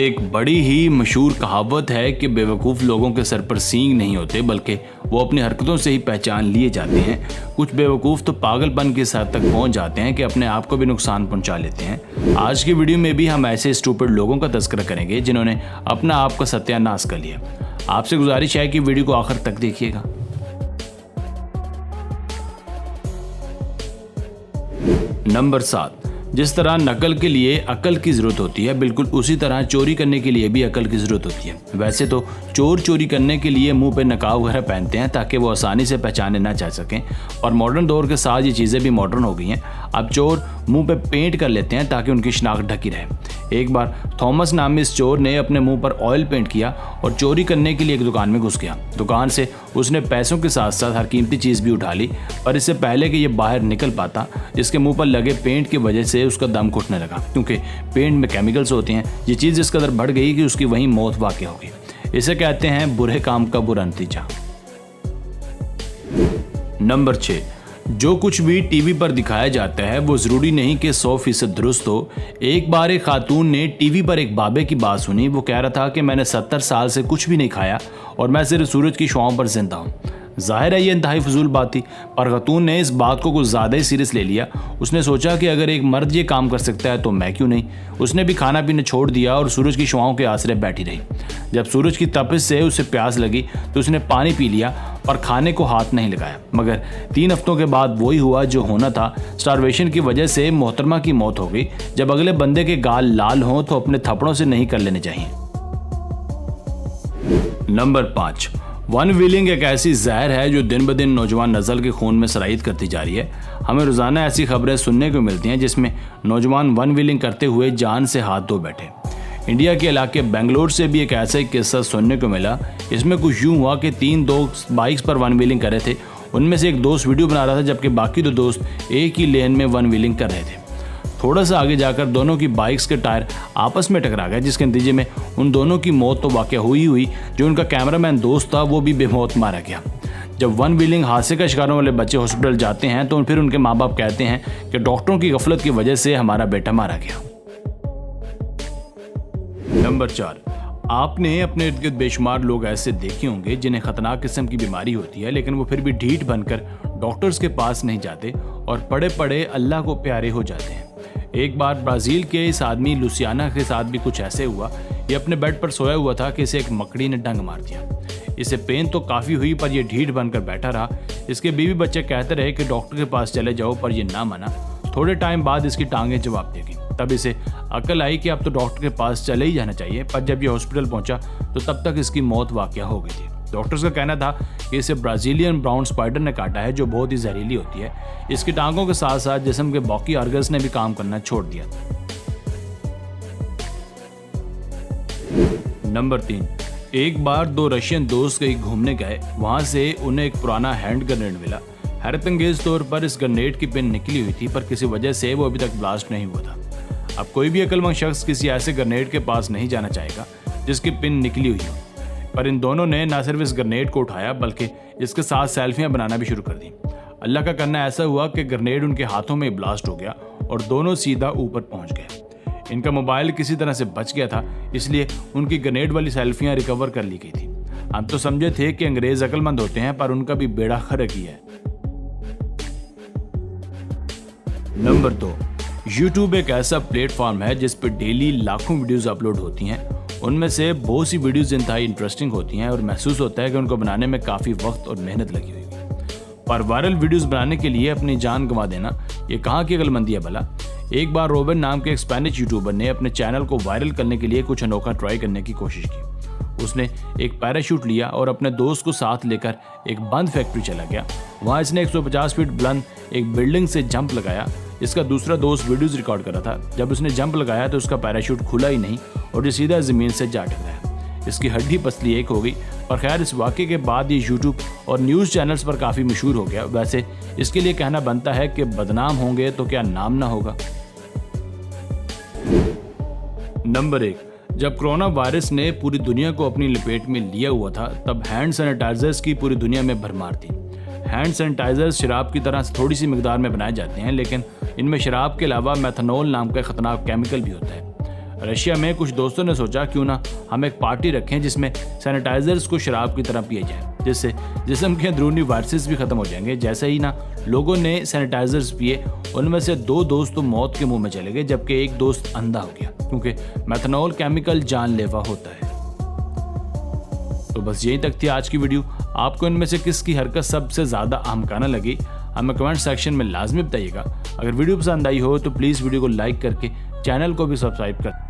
एक बड़ी ही मशहूर कहावत है कि बेवकूफ़ लोगों के सर पर सींग नहीं होते बल्कि वो अपनी हरकतों से ही पहचान लिए जाते हैं। कुछ बेवकूफ़ तो पागलपन की हद तक पहुंच जाते हैं कि अपने आप को भी नुकसान पहुंचा लेते हैं। आज की वीडियो में भी हम ऐसे स्टूपिड लोगों का तज़किरा करेंगे जिन्होंने अपना आप का सत्यानाश कर लिया। आपसे गुजारिश है कि वीडियो को आखिर तक देखिएगा। नंबर 7, जिस तरह नकल के लिए अकल की ज़रूरत होती है, बिल्कुल उसी तरह चोरी करने के लिए भी अकल की ज़रूरत होती है। वैसे तो चोर चोरी करने के लिए मुंह पे नकाब वगैरह पहनते हैं ताकि वो आसानी से पहचाने ना जा सकें, और मॉडर्न दौर के साथ ये चीज़ें भी मॉडर्न हो गई हैं। अब चोर मुंह पे पेंट कर लेते हैं ताकि उनकी शिनाख्त ढकी रहे। एक बार थॉमस नामी इस चोर ने अपने मुंह पर ऑयल पेंट किया और चोरी करने के लिए एक दुकान में घुस गया। दुकान से उसने पैसों के साथ साथ हर कीमती चीज़ भी उठा ली, पर इससे पहले कि ये बाहर निकल पाता, इसके मुंह पर लगे पेंट की वजह से उसका दम घुटने लगा, क्योंकि पेंट में केमिकल्स होते हैं। ये चीज़ इस कदर बढ़ गई कि उसकी वहीं मौत वाक़ हो गई। इसे कहते हैं बुरे काम का बुरा नतीजा। नंबर 6, जो कुछ भी टीवी पर दिखाया जाता है वो ज़रूरी नहीं कि 100% दुरुस्त हो। एक बार एक खातून ने टीवी पर एक बाबे की बात सुनी। वो कह रहा था कि मैंने 70 साल से कुछ भी नहीं खाया और मैं सिर्फ सूरज की छांव पर जिंदा हूँ। जाहिर है ये इंतहाई फजूल बात थी, पर खातून ने इस बात को कुछ ज़्यादा ही सीरियस ले लिया। उसने सोचा कि अगर एक मर्द ये काम कर सकता है तो मैं क्यों नहीं। उसने भी खाना पीना छोड़ दिया और सूरज की छांव के आसरे बैठी रही। जब सूरज की तपिश से उसे प्यास लगी तो उसने पानी पी लिया और खाने को हाथ नहीं लगाया। मगर 3 हफ्तों के बाद वही हुआ जो होना था। स्टारवेशन की वजह से मोहतरमा की मौत हो गई। जब अगले बंदे के गाल लाल हों तो अपने थप्पड़ों से नहीं कर लेने चाहिए। नंबर 5, वन व्हीलिंग एक ऐसी जहर है जो दिन ब दिन नौजवान नस्ल के खून में सराइत करती जा रही है। हमें रोज़ाना ऐसी खबरें सुनने को मिलती हैं जिसमें नौजवान वन व्हीलिंग करते हुए जान से हाथ धो बैठे। इंडिया के इलाके बेंगलोर से भी एक ऐसा ही किस्सा सुनने को मिला। इसमें कुछ यूँ हुआ कि 3 दोस्त बाइक्स पर वन व्हीलिंग कर रहे थे। उनमें से एक दोस्त वीडियो बना रहा था जबकि बाकी 2 दोस्त एक ही लेन में वन व्हीलिंग कर रहे थे। थोड़ा सा आगे जाकर दोनों की बाइक्स के टायर आपस में टकरा गए, जिसके नतीजे में उन दोनों की मौत तो वाक़या हुई। जो उनका कैमरामैन दोस्त था वो भी बेमौत मारा गया। जब वन व्हीलिंग हादसे का शिकारों वाले बच्चे हॉस्पिटल जाते हैं तो फिर उनके माँ बाप कहते हैं कि डॉक्टरों की गफलत की वजह से हमारा बेटा मारा गया। नंबर 4, आपने अपने इर्द गिर्द बेशुमार लोग ऐसे देखे होंगे जिन्हें खतरनाक किस्म की बीमारी होती है, लेकिन वो फिर भी ढीठ बनकर डॉक्टर्स के पास नहीं जाते और पड़े पड़े अल्लाह को प्यारे हो जाते हैं। एक बार ब्राज़ील के इस आदमी लुसियाना के साथ भी कुछ ऐसे हुआ। ये अपने बेड पर सोया हुआ था कि इसे एक मकड़ी ने डंग मार दिया। इसे पेन तो काफ़ी हुई, पर यह ढीठ बनकर बैठा रहा। इसके बीवी बच्चे कहते रहे कि डॉक्टर के पास चले जाओ, पर यह ना माना। थोड़े टाइम बाद इसकी टांगें जवाब देगी। तब इसे अकल आई कि अब तो डॉक्टर के पास चले ही जाना चाहिए, पर जब यह हॉस्पिटल पहुंचा तो तब तक इसकी मौत वाक़या हो गई थी। डॉक्टर्स का कहना था कि इसे ब्राज़ीलियन ब्राउन स्पाइडर ने काटा है जो बहुत ही जहरीली होती है। इसकी टांगों के साथ साथ जिस्म के बाकी ऑर्गन्स ने भी काम करना छोड़ दिया। नंबर 3, एक बार 2 रशियन दोस्त कहीं घूमने गए। वहां से उन्हें एक पुराना हैंड ग्रेनेड मिला। हैरतअंगेज तौर पर इस ग्रेनेड की पिन निकली हुई थी, पर किसी वजह से वो अभी तक ब्लास्ट नहीं हुआ था। अब कोई भी अक्लमंद शख्स किसी ऐसे ग्रेनेड के पास नहीं जाना चाहेगा जिसकी पिन निकली हुई हो, पर इन दोनों ने न सिर्फ इस ग्रेनेड को उठाया बल्कि इसके साथ सेल्फियां बनाना भी शुरू कर दी। अल्लाह का करना ऐसा हुआ कि ग्रेनेड उनके हाथों में ब्लास्ट हो गया और दोनों सीधा ऊपर पहुंच गए। इनका मोबाइल किसी तरह से बच गया था, इसलिए उनकी ग्रेनेड वाली सेल्फियां रिकवर कर ली गई थी। हम तो समझे थे कि अंग्रेज अक्लमंद होते हैं, पर उनका भी बेड़ा गर्क ही है। नंबर 2, यूट्यूब एक ऐसा प्लेटफॉर्म है जिस पर डेली लाखों वीडियोस अपलोड होती हैं। उनमें से बहुत सी वीडियोस इंतहाई इंटरेस्टिंग होती हैं और महसूस होता है कि उनको बनाने में काफ़ी वक्त और मेहनत लगी हुई है। पर वायरल वीडियोस बनाने के लिए अपनी जान गंवा देना ये कहाँ की अक्लमंदी है भला। एक बार रोबिन नाम के एक स्पेनिश यूट्यूबर ने अपने चैनल को वायरल करने के लिए कुछ अनोखा ट्राई करने की कोशिश की। उसने एक पैराशूट लिया और अपने दोस्त को साथ लेकर एक बंद फैक्ट्री चला गया। वहाँ इसने 150 फीट बुलंद एक बिल्डिंग से जंप लगाया। इसका दूसरा दोस्त वीडियोस रिकॉर्ड कर रहा था। जब उसने जंप लगाया तो उसका पैराशूट खुला ही नहीं और ये सीधा ज़मीन से जा टकराया। इसकी हड्डी पसली एक हो गई। पर खैर, इस वाक़े के बाद ये यूट्यूब और न्यूज़ चैनल्स पर काफ़ी मशहूर हो गया। वैसे इसके लिए कहना बनता है कि बदनाम होंगे तो क्या नाम ना होगा। नंबर 1, जब कोरोना वायरस ने पूरी दुनिया को अपनी लपेट में लिया हुआ था तब हैंड सैनिटाइजर्स की पूरी दुनिया में भरमार थी। हैंड सैनिटाइजर्स शराब की तरह थोड़ी सी मिकदार में बनाए जाते हैं, लेकिन इनमें शराब के अलावा मेथनॉल नाम का खतरनाक केमिकल भी होता है। रशिया में कुछ दोस्तों ने सोचा क्यों ना हम एक पार्टी रखें जिसमें सैनिटाइजर्स को शराब की तरह पिए जाए, जिससे जिस्म के अंदरूनी वायरसेस भी खत्म हो जाएंगे। जैसे ही ना लोगों ने सैनिटाइजर्स पिए, उनमें से 2 दोस्त तो मौत के मुंह में चले गए, जबकि एक दोस्त अंधा हो गया, क्योंकि मेथनॉल केमिकल जानलेवा होता है। तो बस यही तक थी आज की वीडियो। आपको इनमें से किसकी हरकत सबसे ज़्यादा आमकाना लगी, हमें कमेंट सेक्शन में लाजमी बताइएगा। अगर वीडियो पसंद आई हो तो प्लीज़ वीडियो को लाइक करके चैनल को भी सब्सक्राइब कर